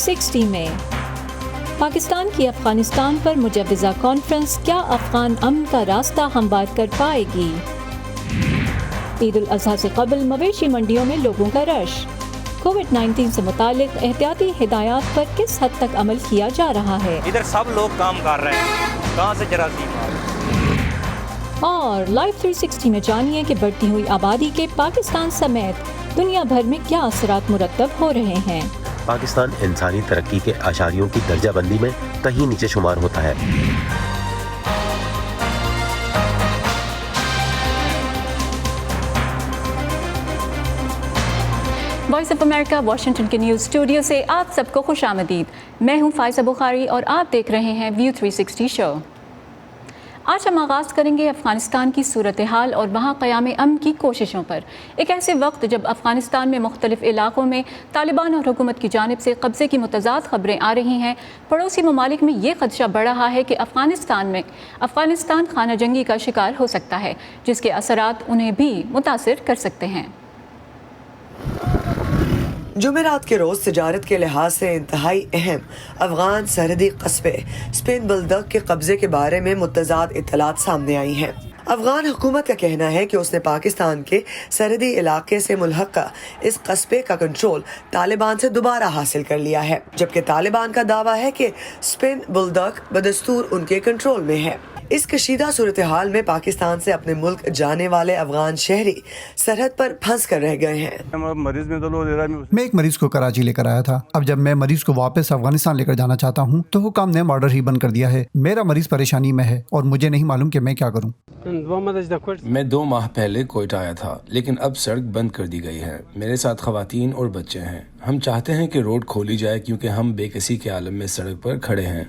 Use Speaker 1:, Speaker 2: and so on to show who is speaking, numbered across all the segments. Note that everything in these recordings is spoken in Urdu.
Speaker 1: 360 میں پاکستان کی افغانستان پر مجوزہ کانفرنس کیا افغان امن کا راستہ ہموار کر پائے گی؟ عید الاضحیٰ سے قبل مویشی منڈیوں میں لوگوں کا رش، کووڈ-19 سے متعلق احتیاطی ہدایات پر کس حد تک عمل کیا جا رہا ہے؟
Speaker 2: ادھر سب لوگ کام کر رہے ہیں، کہاں سے جراثیم آ رہے ہیں؟
Speaker 1: اور لائیو 360 میں جانیے کہ بڑھتی ہوئی آبادی کے پاکستان سمیت دنیا بھر میں کیا اثرات مرتب ہو رہے ہیں۔
Speaker 3: پاکستان انسانی ترقی کے اعشاریوں کی درجہ بندی میں کہیں نیچے شمار ہوتا ہے۔
Speaker 1: وائس آف امریکہ واشنگٹن کے نیوز اسٹوڈیو سے آپ سب کو خوش آمدید۔ میں ہوں فائزہ بخاری اور آپ دیکھ رہے ہیں ویو 360 شو۔ آج ہم آغاز کریں گے افغانستان کی صورتحال اور وہاں قیام امن کی کوششوں پر، ایک ایسے وقت جب افغانستان میں مختلف علاقوں میں طالبان اور حکومت کی جانب سے قبضے کی متضاد خبریں آ رہی ہیں۔ پڑوسی ممالک میں یہ خدشہ بڑھ رہا ہے کہ افغانستان خانہ جنگی کا شکار ہو سکتا ہے، جس کے اثرات انہیں بھی متاثر کر سکتے ہیں۔
Speaker 4: جمعرات کے روز تجارت کے لحاظ سے انتہائی اہم افغان سرحدی قصبے سپین بلدک کے قبضے کے بارے میں متضاد اطلاعات سامنے آئی ہیں۔ افغان حکومت کا کہنا ہے کہ اس نے پاکستان کے سرحدی علاقے سے ملحقہ اس قصبے کا کنٹرول طالبان سے دوبارہ حاصل کر لیا ہے، جبکہ طالبان کا دعویٰ ہے کہ سپین بلدک بدستور ان کے کنٹرول میں ہے۔ اس کشیدہ صورتحال میں پاکستان سے اپنے ملک جانے والے افغان شہری سرحد پر پھنس کر رہ گئے ہیں۔
Speaker 5: میں ایک مریض کو کراچی لے کر آیا تھا۔ اب جب میں مریض کو واپس افغانستان لے کر جانا چاہتا ہوں تو حکام نے بارڈر ہی بند کر دیا ہے۔ میرا مریض پریشانی میں ہے اور مجھے نہیں معلوم کہ میں کیا کروں۔
Speaker 6: میں 2 ماہ پہلے کوئٹہ آیا تھا، لیکن اب سڑک بند کر دی گئی ہے۔ میرے ساتھ خواتین اور بچے ہیں۔ ہم چاہتے ہیں کہ روڈ کھولی جائے کیونکہ ہم بے کسی کے عالم میں سڑک پر کھڑے ہیں۔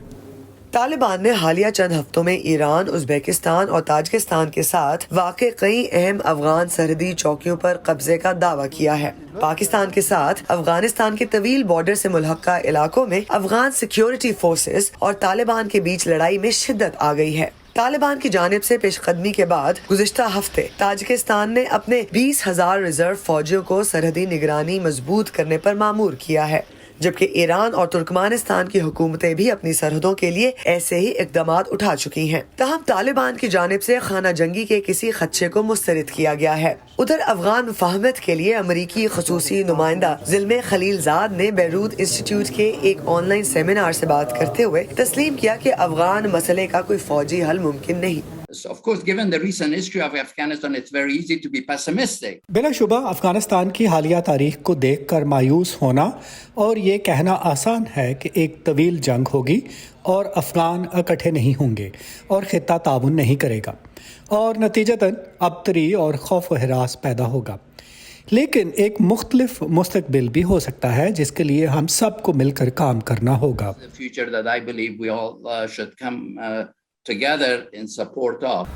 Speaker 4: طالبان نے حالیہ چند ہفتوں میں ایران، ازبیکستان اور تاجکستان کے ساتھ واقع کئی اہم افغان سرحدی چوکیوں پر قبضے کا دعویٰ کیا ہے۔ پاکستان کے ساتھ افغانستان کے طویل بارڈر سے ملحقہ علاقوں میں افغان سیکیورٹی فورسز اور طالبان کے بیچ لڑائی میں شدت آ گئی ہے۔ طالبان کی جانب سے پیش قدمی کے بعد گزشتہ ہفتے تاجکستان نے اپنے 20,000 ریزرو فوجیوں کو سرحدی نگرانی مضبوط کرنے پر مامور کیا ہے، جبکہ ایران اور ترکمانستان کی حکومتیں بھی اپنی سرحدوں کے لیے ایسے ہی اقدامات اٹھا چکی ہیں۔ تاہم طالبان کی جانب سے خانہ جنگی کے کسی خدشے کو مسترد کیا گیا ہے۔ ادھر افغان مفاہمت کے لیے امریکی خصوصی نمائندہ زلمے خلیل زاد نے بیروت انسٹیٹیوٹ کے ایک آن لائن سیمینار سے بات کرتے ہوئے تسلیم کیا کہ افغان مسئلے کا کوئی فوجی حل ممکن نہیں۔
Speaker 7: Of course, given the recent history of Afghanistan, it's very easy to be pessimistic.
Speaker 8: بلا شبہ افغانستان کی حالیہ تاریخ کو دیکھ کر مایوس ہونا اور یہ کہنا آسان ہے کہ ایک طویل جنگ ہوگی اور افغان اکٹھے نہیں ہوں گے اور خطہ تعاون نہیں کرے گا اور نتیجتاً ابتری اور خوف و ہراس پیدا ہوگا۔ لیکن ایک مختلف مستقبل بھی ہو سکتا ہے جس کے لیے ہم سب کو مل کر کام کرنا ہوگا۔
Speaker 7: The future that I believe we all should come together in support of.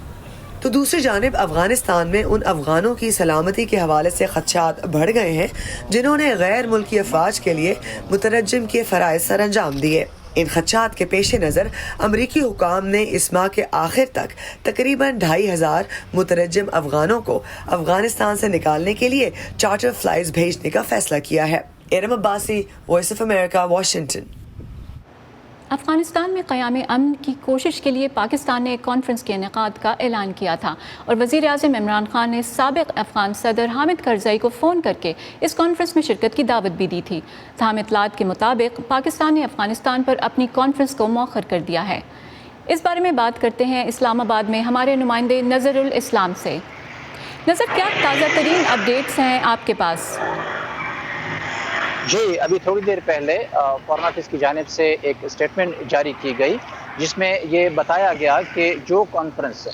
Speaker 4: تو دوسری جانب افغانستان میں ان افغانوں کی سلامتی کے حوالے سے خدشات بڑھ گئے ہیں جنہوں نے غیر ملکی افواج کے لیے مترجم کے فرائض سر انجام دیے۔ ان خدشات کے پیش نظر امریکی حکام نے اس ماہ کے آخر تک تقریباً 2,500 مترجم افغانوں کو افغانستان سے نکالنے کے لیے چارٹر فلائٹس بھیجنے کا فیصلہ کیا ہے۔ Iram Abbasi, voice of America, Washington.
Speaker 1: Afghanistan میں قیام امن کی کوشش کے لیے پاکستان نے ایک کانفرنس کے انعقاد کا اعلان کیا تھا اور وزیر اعظم عمران خان نے سابق افغان صدر حامد کرزئی کو فون کر کے اس کانفرنس میں شرکت کی دعوت بھی دی تھی۔ تاہم اطلاعات کے مطابق پاکستان نے افغانستان پر اپنی کانفرنس کو مؤخر کر دیا ہے۔ اس بارے میں بات کرتے ہیں اسلام آباد میں ہمارے نمائندے نظر الاسلام سے۔ نظر، کیا تازہ ترین اپڈیٹس ہیں آپ کے پاس؟
Speaker 9: جی، ابھی تھوڑی دیر پہلے فارن آفس کی جانب سے ایک اسٹیٹمنٹ جاری کی گئی جس میں یہ بتایا گیا کہ جو کانفرنس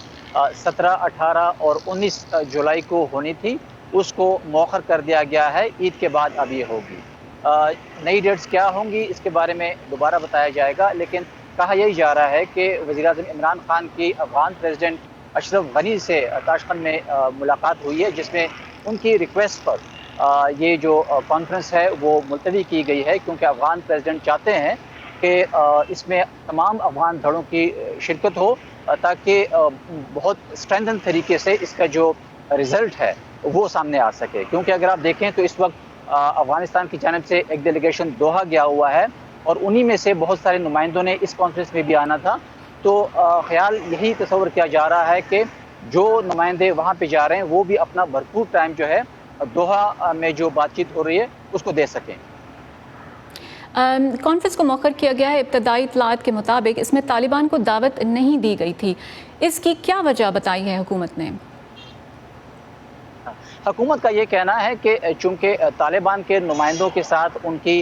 Speaker 9: 17، 18 اور 19 جولائی کو ہونی تھی اس کو مؤخر کر دیا گیا ہے۔ عید کے بعد اب یہ ہوگی۔ نئی ڈیٹس کیا ہوں گی اس کے بارے میں دوبارہ بتایا جائے گا، لیکن کہا یہی جا رہا ہے کہ وزیر اعظم عمران خان کی افغان پریزیڈنٹ اشرف غنی سے تاشقند میں ملاقات ہوئی ہے، جس میں ان کی ریکویسٹ پر یہ جو کانفرنس ہے وہ ملتوی کی گئی ہے، کیونکہ افغان پریزیڈنٹ چاہتے ہیں کہ اس میں تمام افغان دھڑوں کی شرکت ہو تاکہ بہت اسٹرینتھن طریقے سے اس کا جو رزلٹ ہے وہ سامنے آ سکے۔ کیونکہ اگر آپ دیکھیں تو اس وقت افغانستان کی جانب سے ایک ڈیلیگیشن دوحہ گیا ہوا ہے اور انہی میں سے بہت سارے نمائندوں نے اس کانفرنس میں بھی آنا تھا. تو خیال یہی تصور کیا جا رہا ہے کہ جو نمائندے وہاں پہ جا رہے ہیں وہ بھی اپنا بھرپور ٹائم جو ہے دوحہ میں جو بات چیت ہو رہی ہے اس کو دے سکیں.
Speaker 1: کانفرنس کو مؤخر کیا گیا ہے. ابتدائی اطلاعات کے مطابق اس میں طالبان کو دعوت نہیں دی گئی تھی. اس کی کیا وجہ بتائی ہے حکومت نے؟
Speaker 9: حکومت کا یہ کہنا ہے کہ چونکہ طالبان کے نمائندوں کے ساتھ ان کی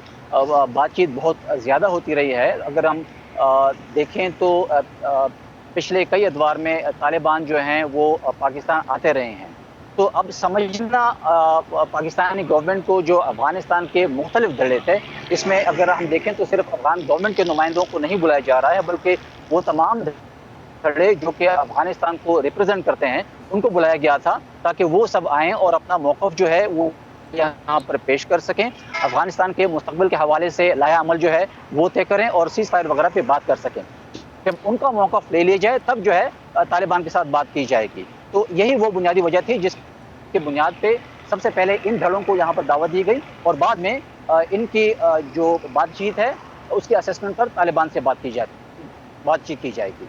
Speaker 9: بات چیت بہت زیادہ ہوتی رہی ہے. اگر ہم دیکھیں تو پچھلے کئی ادوار میں طالبان جو ہیں وہ پاکستان آتے رہے ہیں. تو اب سمجھنا پاکستانی گورنمنٹ کو جو افغانستان کے مختلف دھڑے تھے اس میں اگر ہم دیکھیں تو صرف افغان گورنمنٹ کے نمائندوں کو نہیں بلایا جا رہا ہے بلکہ وہ تمام دھڑے جو کہ افغانستان کو ریپرزینٹ کرتے ہیں ان کو بلایا گیا تھا تاکہ وہ سب آئیں اور اپنا موقف جو ہے وہ یہاں پر پیش کر سکیں, افغانستان کے مستقبل کے حوالے سے لائحہ عمل جو ہے وہ طے کریں اور سیز فائر وغیرہ پہ بات کر سکیں. جب ان کا موقف لے لیا جائے تب جو ہے طالبان کے ساتھ بات کی جائے گی. تو یہی وہ بنیادی وجہ تھی جس کے بنیاد پہ سب سے پہلے ان دھڑوں کو یہاں پر دعوت دی گئی اور بعد میں ان کی جو بات چیت ہے اس کے اسیسمنٹ پر طالبان سے بات چیت کی جائے گی.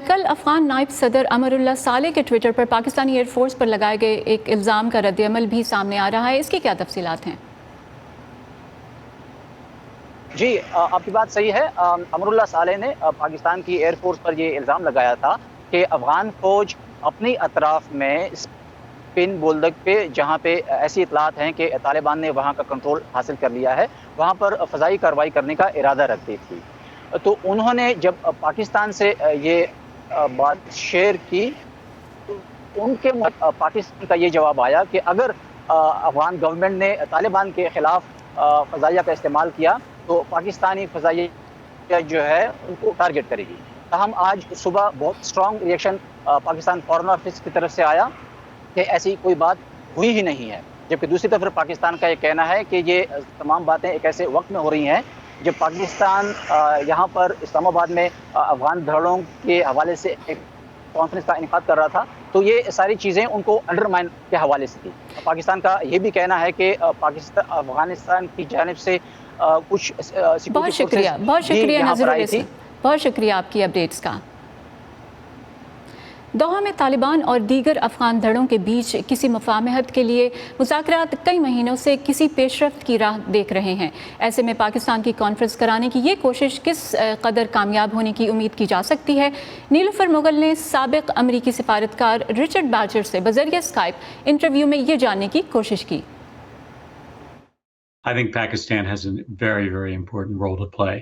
Speaker 1: کل افغان نائب صدر امر اللہ صالح کے ٹویٹر پر پاکستانی ایئر فورس پر لگائے گئے ایک الزام کا رد عمل بھی سامنے آ رہا ہے. اس کی کیا تفصیلات ہیں؟
Speaker 9: جی آپ کی بات صحیح ہے. امر اللہ صالح نے پاکستان کی ایئر فورس پر یہ الزام لگایا تھا کہ افغان فوج اپنی اطراف میں پن بولدک پہ جہاں پہ ایسی اطلاعات ہیں کہ طالبان نے وہاں کا کنٹرول حاصل کر لیا ہے وہاں پر فضائی کارروائی کرنے کا ارادہ رکھتی تھی. تو انہوں نے جب پاکستان سے یہ بات شیئر کی تو ان کے پاکستان کا یہ جواب آیا کہ اگر افغان گورنمنٹ نے طالبان کے خلاف فضائیہ کا استعمال کیا تو پاکستانی فضائیہ جو ہے ان کو ٹارگٹ کرے گی. تاہم آج صبح بہت strong reaction Pakistan foreign office کی طرف سے آیا کہ ایسی کوئی بات ہوئی ہی نہیں ہے, جبکہ دوسری طرف پاکستان کا یہ کہنا ہے کہ یہ تمام باتیں ایک ایسے وقت میں ہو رہی ہیں جب پاکستان یہاں پر اسلام آباد میں افغان دھڑوں کے حوالے سے ایک کانفرنس کا انعقاد کر رہا تھا تو یہ ساری چیزیں ان کو انڈرمائن کے حوالے سے تھی. پاکستان کا یہ بھی کہنا ہے کہ افغانستان کی جانب سے کچھ
Speaker 1: بہت شکریہ نظر رسی, بہت شکریہ آپ کی اپڈیٹس کا. دوحہ میں طالبان اور دیگر افغان دھڑوں کے بیچ کسی مفاہمت کے لیے مذاکرات کئی مہینوں سے کسی پیش رفت کی راہ دیکھ رہے ہیں. ایسے میں پاکستان کی کانفرنس کرانے کی یہ کوشش کس قدر کامیاب ہونے کی امید کی جا سکتی ہے؟ نیلوفر مغل نے سابق امریکی سفارتکار رچرڈ باجر سے بذریعہ اسکائپ انٹرویو میں یہ جاننے کی کوشش کی.
Speaker 10: I think Pakistan has a very, very important role to play.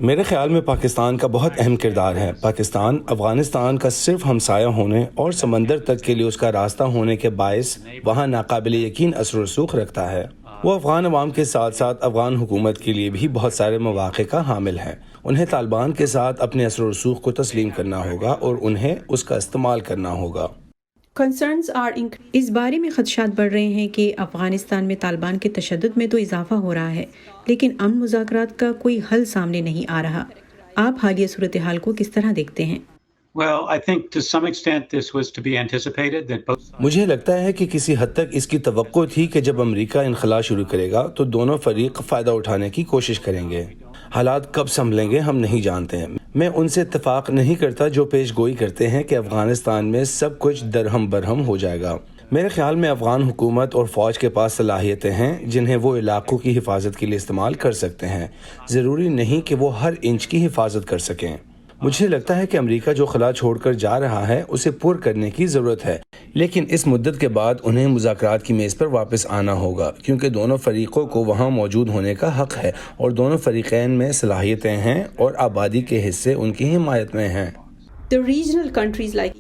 Speaker 6: میرے خیال میں پاکستان کا بہت اہم کردار ہے. پاکستان افغانستان کا صرف ہمسایہ ہونے اور سمندر تک کے لیے اس کا راستہ ہونے کے باعث وہاں ناقابل یقین اثر و رسوخ رکھتا ہے. وہ افغان عوام کے ساتھ ساتھ افغان حکومت کے لیے بھی بہت سارے مواقع کا حامل ہے. انہیں طالبان کے ساتھ اپنے اثر و رسوخ کو تسلیم کرنا ہوگا اور انہیں اس کا استعمال کرنا ہوگا.
Speaker 11: اس بارے میں خدشات بڑھ رہے ہیں کہ افغانستان میں طالبان کے تشدد میں تو اضافہ ہو رہا ہے لیکن امن مذاکرات کا کوئی حل سامنے نہیں آ رہا. آپ حالیہ صورتحال کو کس طرح دیکھتے ہیں؟
Speaker 6: مجھے لگتا ہے کہ کسی حد تک اس کی توقع تھی کہ جب امریکہ انخلا شروع کرے گا تو دونوں فریق فائدہ اٹھانے کی کوشش کریں گے. حالات کب سنبھلیں گے ہم نہیں جانتے ہیں. میں ان سے اتفاق نہیں کرتا جو پیش گوئی کرتے ہیں کہ افغانستان میں سب کچھ درہم برہم ہو جائے گا. میرے خیال میں افغان حکومت اور فوج کے پاس صلاحیتیں ہیں جنہیں وہ علاقوں کی حفاظت کے لیے استعمال کر سکتے ہیں. ضروری نہیں کہ وہ ہر انچ کی حفاظت کر سکیں. مجھے لگتا ہے کہ امریکہ جو خلا چھوڑ کر جا رہا ہے اسے پر کرنے کی ضرورت ہے لیکن اس مدت کے بعد انہیں مذاکرات کی میز پر واپس آنا ہوگا کیونکہ دونوں فریقوں کو وہاں موجود ہونے کا حق ہے اور دونوں فریقین میں صلاحیتیں ہیں اور آبادی کے حصے ان کی حمایت میں ہیں.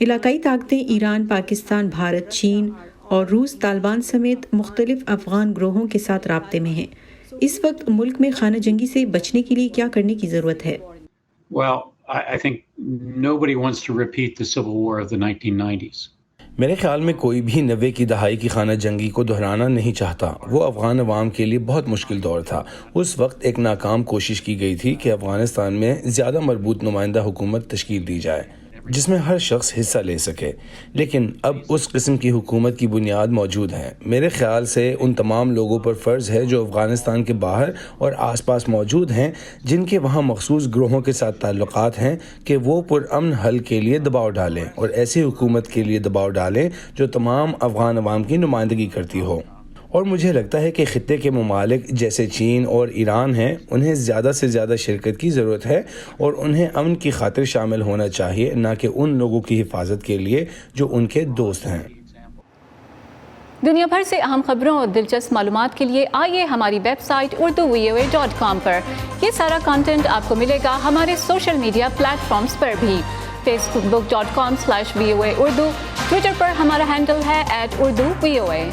Speaker 11: علاقائی طاقتیں ایران، پاکستان، بھارت، چین اور روس طالبان سمیت مختلف افغان گروہوں کے ساتھ رابطے میں ہیں. اس وقت ملک میں خانہ جنگی سے بچنے کے لیے کیا کرنے کی ضرورت ہے؟
Speaker 10: I think nobody wants to repeat the civil war of the 1990s.
Speaker 6: میرے خیال میں کوئی بھی 90 کی دہائی کی خانہ جنگی کو دہرانا نہیں چاہتا. وہ افغان عوام کے لیے بہت مشکل دور تھا. اس وقت ایک ناکام کوشش کی گئی تھی کہ افغانستان میں زیادہ مربوط نمائندہ حکومت تشکیل دی جائے. جس میں ہر شخص حصہ لے سکے، لیکن اب اس قسم کی حکومت کی بنیاد موجود ہے۔ میرے خیال سے ان تمام لوگوں پر فرض ہے جو افغانستان کے باہر اور آس پاس موجود ہیں، جن کے وہاں مخصوص گروہوں کے ساتھ تعلقات ہیں، کہ وہ پرامن حل کے لیے دباؤ ڈالیں اور ایسی حکومت کے لیے دباؤ ڈالیں جو تمام افغان عوام کی نمائندگی کرتی ہو۔ اور مجھے لگتا ہے کہ خطے کے ممالک جیسے چین اور ایران ہیں، انہیں زیادہ سے زیادہ شرکت کی ضرورت ہے اور انہیں امن کی خاطر شامل ہونا چاہیے، نہ کہ ان لوگوں کی حفاظت کے لیے جو ان کے دوست ہیں۔
Speaker 1: دنیا بھر سے اہم خبروں اور دلچسپ معلومات کے لیے آئیے ہماری ویب سائٹ urduvoa.com پر۔ یہ سارا کنٹینٹ آپ کو ملے گا ہمارے سوشل میڈیا پلیٹ فارمز پر بھی، facebook.com/VOA Urdu، ٹویٹر پر ہمارا ہینڈل ہے @urduvoa۔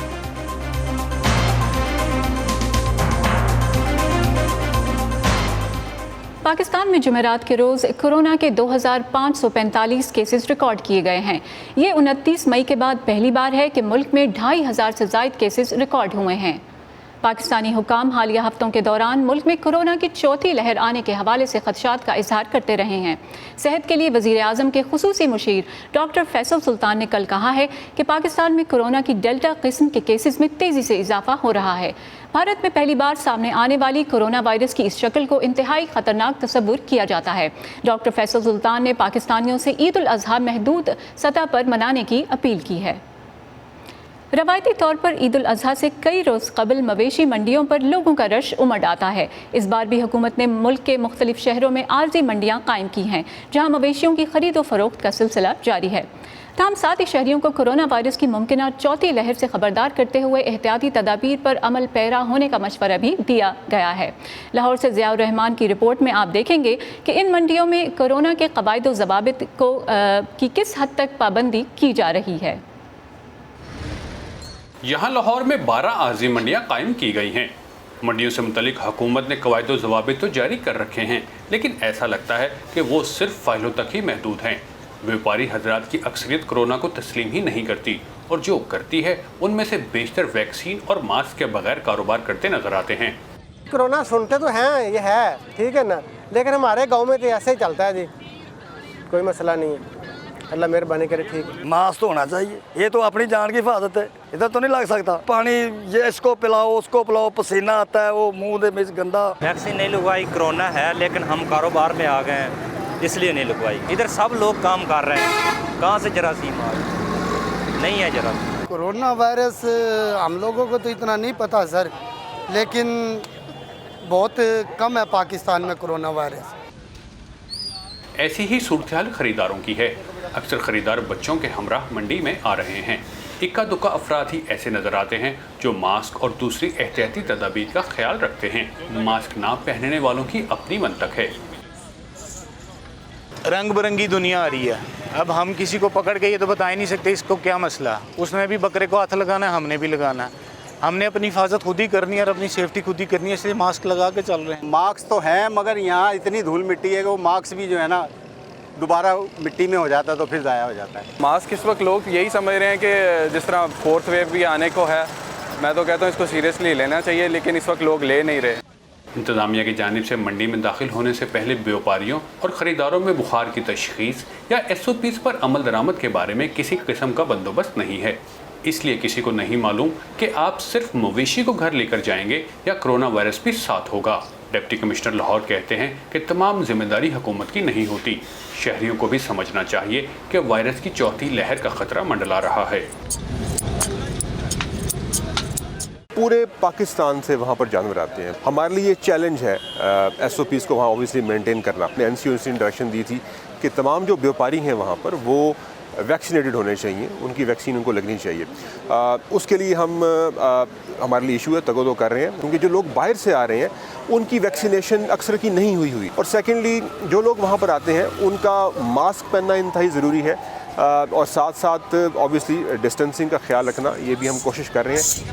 Speaker 1: پاکستان میں جمعرات کے روز کورونا کے 2545 کیسز ریکارڈ کیے گئے ہیں۔ یہ 29 مئی کے بعد پہلی بار ہے کہ ملک میں 2500 سے زائد کیسز ریکارڈ ہوئے ہیں۔ پاکستانی حکام حالیہ ہفتوں کے دوران ملک میں کورونا کی چوتھی لہر آنے کے حوالے سے خدشات کا اظہار کرتے رہے ہیں۔ صحت کے لیے وزیر اعظم کے خصوصی مشیر ڈاکٹر فیصل سلطان نے کل کہا ہے کہ پاکستان میں کورونا کی ڈیلٹا قسم کے کیسز میں تیزی سے اضافہ ہو رہا ہے۔ بھارت میں پہلی بار سامنے آنے والی کورونا وائرس کی اس شکل کو انتہائی خطرناک تصور کیا جاتا ہے۔ ڈاکٹر فیصل سلطان نے پاکستانیوں سے عید الاضحیٰ محدود سطح پر منانے کی اپیل کی ہے۔ روایتی طور پر عید الاضحیٰ سے کئی روز قبل مویشی منڈیوں پر لوگوں کا رش امڈ آتا ہے۔ اس بار بھی حکومت نے ملک کے مختلف شہروں میں عارضی منڈیاں قائم کی ہیں، جہاں مویشیوں کی خرید و فروخت کا سلسلہ جاری ہے۔ تاہم ساتھ ہی شہریوں کو کورونا وائرس کی ممکنہ چوتھی لہر سے خبردار کرتے ہوئے احتیاطی تدابیر پر عمل پیرا ہونے کا مشورہ بھی دیا گیا ہے۔ لاہور سے ضیاء الرحمان کی رپورٹ میں آپ دیکھیں گے کہ ان منڈیوں میں کورونا کے قواعد و ضوابط کی کس حد تک پابندی کی جا رہی ہے۔
Speaker 12: یہاں لاہور میں 12 عارضی منڈیاں قائم کی گئی ہیں۔ منڈیوں سے متعلق حکومت نے قواعد و ضوابط تو جاری کر رکھے ہیں، لیکن ایسا لگتا ہے کہ وہ صرف فائلوں تک ہی محدود ہیں۔ بیوپاری حضرات کی اکثریت کورونا کو تسلیم ہی نہیں کرتی، اور جو کرتی ہے ان میں سے بیشتر ویکسین اور ماسک کے بغیر کاروبار کرتے نظر آتے ہیں۔
Speaker 13: کورونا سنتے تو ہیں، یہ ہے ٹھیک ہے نا، لیکن ہمارے گاؤں میں تو ایسے ہی چلتا ہے جی، کوئی مسئلہ نہیں ہے، اللہ مہربانی کرے۔ ٹھیک ہے،
Speaker 14: ماسک تو ہونا چاہیے، یہ تو اپنی جان کی حفاظت ہے، ادھر تو نہیں لگ سکتا پانی، یہ اس کو پلاؤ اس کو پلاؤ، پسینہ آتا ہے وہ منہ دے میں گندا۔
Speaker 2: ویکسین نہیں لگوائی، کرونا ہے لیکن ہم کاروبار میں آ گئے ہیں اس لیے نہیں لگوائی۔ ادھر سب لوگ کام کر رہے ہیں، کہاں سے جراثیم آ رہے؟ نہیں ہے جراثیم۔
Speaker 15: کورونا وائرس ہم لوگوں کو تو اتنا نہیں پتا سر، لیکن بہت کم ہے پاکستان میں کورونا وائرس۔
Speaker 12: ایسی ہی صورتحال خریداروں کی ہے۔ اکثر خریدار بچوں کے ہمراہ منڈی میں آ رہے ہیں۔ اکا دکا افراد ہی ایسے نظر آتے ہیں جو ماسک اور دوسری احتیاطی تدابیر کا خیال رکھتے ہیں۔ ماسک نہ پہننے والوں کی اپنی منطق ہے۔
Speaker 16: رنگ برنگی دنیا آ رہی ہے، اب ہم کسی کو پکڑ کے یہ تو بتا ہی نہیں سکتے اس کو کیا مسئلہ ہے۔ اس نے بھی بکرے کو ہاتھ لگانا ہے، ہم نے بھی لگانا ہے، ہم نے اپنی حفاظت خود ہی کرنی ہے اور اپنی سیفٹی خود ہی کرنی ہے، اس لیے ماسک لگا کے چل رہے ہیں۔
Speaker 17: ماسک تو ہیں مگر یہاں اتنی دھول مٹی ہے کہ وہ ماسک بھی جو ہے نا دوبارہ مٹی میں ہو جاتا ہے تو پھر ضائع ہو جاتا ہے۔
Speaker 18: ماسک اس وقت لوگ یہی سمجھ رہے ہیں کہ جس طرح 4th ویو بھی آنے کو ہے، میں تو کہتا ہوں اس کو سیریسلی لینا چاہیے، لیکن اس وقت لوگ لے نہیں رہے۔
Speaker 12: انتظامیہ کی جانب سے منڈی میں داخل ہونے سے پہلے بیوپاریوں اور خریداروں میں بخار کی تشخیص یا SOPs پر عمل درآمد کے بارے میں کسی قسم کا بندوبست نہیں ہے۔ اس لیے کسی کو نہیں معلوم کہ آپ صرف مویشی کو گھر لے کر جائیں گے یا کرونا وائرس بھی ساتھ ہوگا۔ ڈپٹی کمشنر لاہور کہتے ہیں کہ تمام ذمہ داری حکومت کی نہیں ہوتی، شہریوں کو بھی سمجھنا چاہیے کہ وائرس کی چوتھی لہر کا خطرہ منڈلا رہا ہے۔
Speaker 19: پورے پاکستان سے وہاں پر جانور آتے ہیں، ہمارے لیے یہ چیلنج ہے SOPs کو وہاں اوبیسلی مینٹین کرنا۔ اپنے NCOC نے ڈائریکشن دی تھی کہ تمام جو بیوپاری ہیں وہاں پر وہ ویکسینیٹڈ ہونے چاہیے، ان کی ویکسین ان کو لگنی چاہیے۔ اس کے لیے ہمارے لیے ایشو ہے، تگودو کر رہے ہیں، کیونکہ جو لوگ باہر سے آ رہے ہیں ان کی ویکسینیشن اکثر کی نہیں ہوئی، اور سیکنڈلی جو لوگ وہاں پر آتے ہیں ان کا ماسک پہننا انتہائی ضروری ہے، اور ساتھ ساتھ اوبیسلی ڈسٹینسنگ کا خیال رکھنا، یہ بھی ہم کوشش کر رہے ہیں۔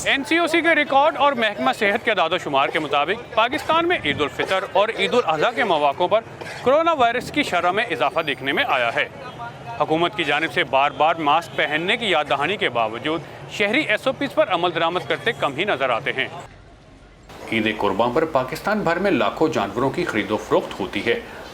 Speaker 12: NCOC کے ریکارڈ اور محکمہ صحت کے اعداد و شمار کے مطابق پاکستان میں عید الفطر اور عید الاضحیٰ کے مواقع پر کرونا وائرس کی شرح میں اضافہ دیکھنے میں آیا ہے۔ حکومت کی جانب سے بار بار ماسک پہننے کی یاد دہانی کے باوجود شہری SOPs پر عمل درآمد کرتے کم ہی نظر آتے ہیں۔ عید قربان پر پاکستان بھر میں لاکھوں جانوروں کی خرید و فروخت ہوتی ہے۔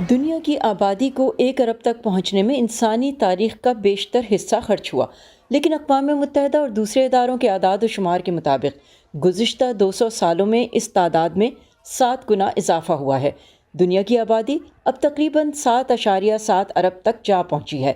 Speaker 11: دنیا کی آبادی کو 1 ارب تک پہنچنے میں انسانی تاریخ کا بیشتر حصہ خرچ ہوا، لیکن اقوام متحدہ اور دوسرے اداروں کے اعداد و شمار کے مطابق گزشتہ 200 سالوں میں اس تعداد میں 7 گنا اضافہ ہوا ہے۔ دنیا کی آبادی اب تقریباً 7.7 ارب تک جا پہنچی ہے،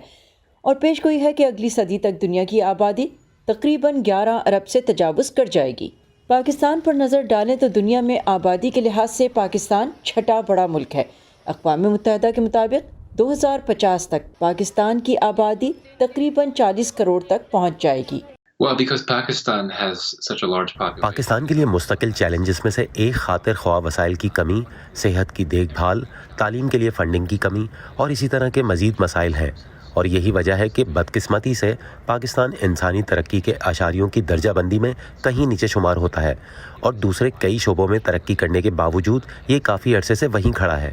Speaker 11: اور پیش گوئی ہے کہ اگلی صدی تک دنیا کی آبادی تقریباً 11 ارب سے تجاوز کر جائے گی۔ پاکستان پر نظر ڈالیں تو دنیا میں آبادی کے لحاظ سے پاکستان چھٹا بڑا ملک ہے۔ اقوام متحدہ کے مطابق 2050 تک پاکستان کی آبادی تقریباً 40 کروڑ تک پہنچ جائے گی۔
Speaker 3: پاکستان کے لیے مستقل چیلنجز میں سے ایک خاطر خواہ وسائل کی کمی، صحت کی دیکھ بھال، تعلیم کے لیے فنڈنگ کی کمی اور اسی طرح کے مزید مسائل ہیں، اور یہی وجہ ہے کہ بدقسمتی سے پاکستان انسانی ترقی کے اعشاریوں کی درجہ بندی میں کہیں نیچے شمار ہوتا ہے، اور دوسرے کئی شعبوں میں ترقی کرنے کے باوجود یہ کافی عرصے سے وہیں کھڑا ہے۔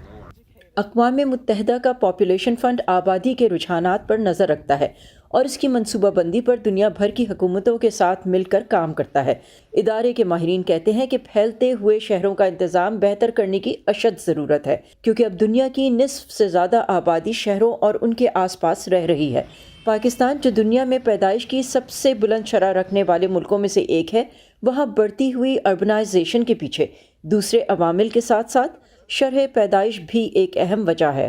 Speaker 11: اقوام متحدہ کا پاپولیشن فنڈ آبادی کے رجحانات پر نظر رکھتا ہے اور اس کی منصوبہ بندی پر دنیا بھر کی حکومتوں کے ساتھ مل کر کام کرتا ہے۔ ادارے کے ماہرین کہتے ہیں کہ پھیلتے ہوئے شہروں کا انتظام بہتر کرنے کی اشد ضرورت ہے، کیونکہ اب دنیا کی نصف سے زیادہ آبادی شہروں اور ان کے آس پاس رہ رہی ہے۔ پاکستان جو دنیا میں پیدائش کی سب سے بلند شرح رکھنے والے ملکوں میں سے ایک ہے، وہاں بڑھتی ہوئی اربنائزیشن کے پیچھے دوسرے عوامل کے ساتھ ساتھ شرح پیدائش بھی ایک اہم وجہ ہے۔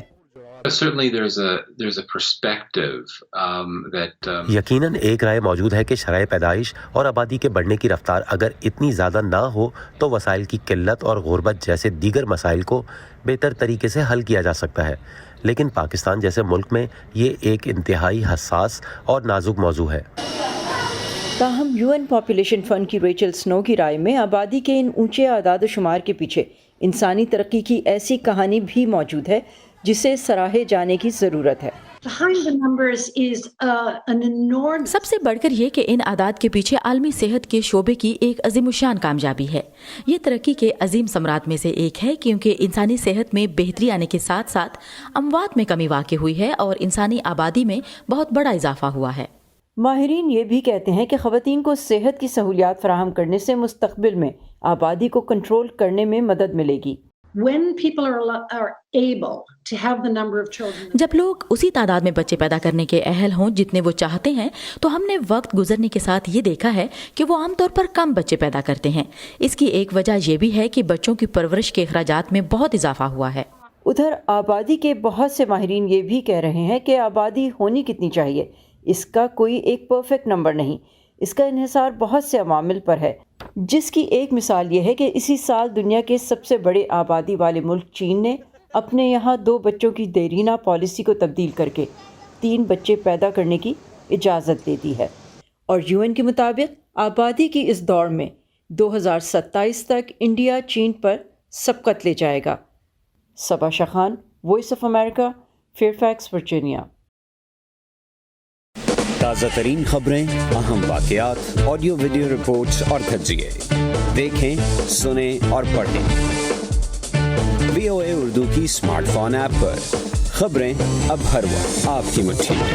Speaker 3: یقیناً ایک رائے موجود ہے کہ شرح پیدائش اور آبادی کے بڑھنے کی رفتار اگر اتنی زیادہ نہ ہو تو وسائل کی قلت اور غربت جیسے دیگر مسائل کو بہتر طریقے سے حل کیا جا سکتا ہے، لیکن پاکستان جیسے ملک میں یہ ایک انتہائی حساس اور نازک موضوع ہے۔
Speaker 11: تاہم UN پاپولیشن فنڈ کی ریچل سنو کی رائے میں آبادی کے ان اونچے اعداد و شمار کے پیچھے انسانی ترقی کی ایسی کہانی بھی موجود ہے جسے سراہے جانے کی ضرورت ہے۔
Speaker 5: سب سے بڑھ کر یہ کہ ان اعداد کے پیچھے عالمی صحت کے شعبے کی ایک عظیم الشان کامیابی ہے۔ یہ ترقی کے عظیم ثمرات میں سے ایک ہے، کیونکہ انسانی صحت میں بہتری آنے کے ساتھ ساتھ اموات میں کمی واقع ہوئی ہے اور انسانی آبادی میں بہت بڑا اضافہ ہوا ہے۔
Speaker 11: ماہرین یہ بھی کہتے ہیں کہ خواتین کو صحت کی سہولیات فراہم کرنے سے مستقبل میں آبادی کو کنٹرول کرنے میں مدد ملے گی۔
Speaker 5: جب لوگ اسی تعداد میں بچے پیدا کرنے کے اہل ہوں جتنے وہ چاہتے ہیں، تو ہم نے وقت گزرنے کے ساتھ یہ دیکھا ہے کہ وہ عام طور پر کم بچے پیدا کرتے ہیں۔ اس کی ایک وجہ یہ بھی ہے کہ بچوں کی پرورش کے اخراجات میں بہت اضافہ ہوا ہے۔
Speaker 11: ادھر آبادی کے بہت سے ماہرین یہ بھی کہہ رہے ہیں کہ آبادی ہونی کتنی چاہیے، اس کا کوئی ایک پرفیکٹ نمبر نہیں، اس کا انحصار بہت سے عوامل پر ہے، جس کی ایک مثال یہ ہے کہ اسی سال دنیا کے سب سے بڑے آبادی والے ملک چین نے اپنے یہاں 2 بچوں کی دیرینہ پالیسی کو تبدیل کر کے 3 بچے پیدا کرنے کی اجازت دے دی ہے، اور UN کے مطابق آبادی کی اس دوڑ میں 2027 تک انڈیا چین پر سبقت لے جائے گا۔ صبا شخان، Voice of America, Fairfax, Virginia.
Speaker 8: تازہ ترین خبریں، اہم واقعات، آڈیو ویڈیو رپورٹس اور تجزیے دیکھیں، سنیں اور پڑھیں VOA اردو کی اسمارٹ فون ایپ پر۔ خبریں اب ہر وقت آپ کی مٹھی میں۔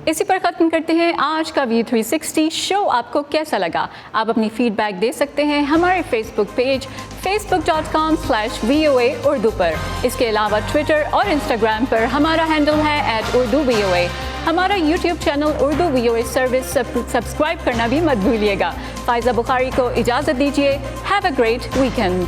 Speaker 1: اسی پر ختم کرتے ہیں آج کا View 360 شو۔ آپ کو کیسا لگا؟ آپ اپنی فیڈ بیک دے سکتے ہیں ہمارے فیس بک پیج facebook.com/VOA اردو پر۔ اس کے علاوہ ٹویٹر اور انسٹاگرام پر ہمارا ہینڈل ہے @UrduVOA۔ ہمارا YouTube channel Urdu VOA service subscribe کرنا بھی مت بھولیے گا۔ فائزہ بخاری کو اجازت دیجیے۔ Have a great weekend.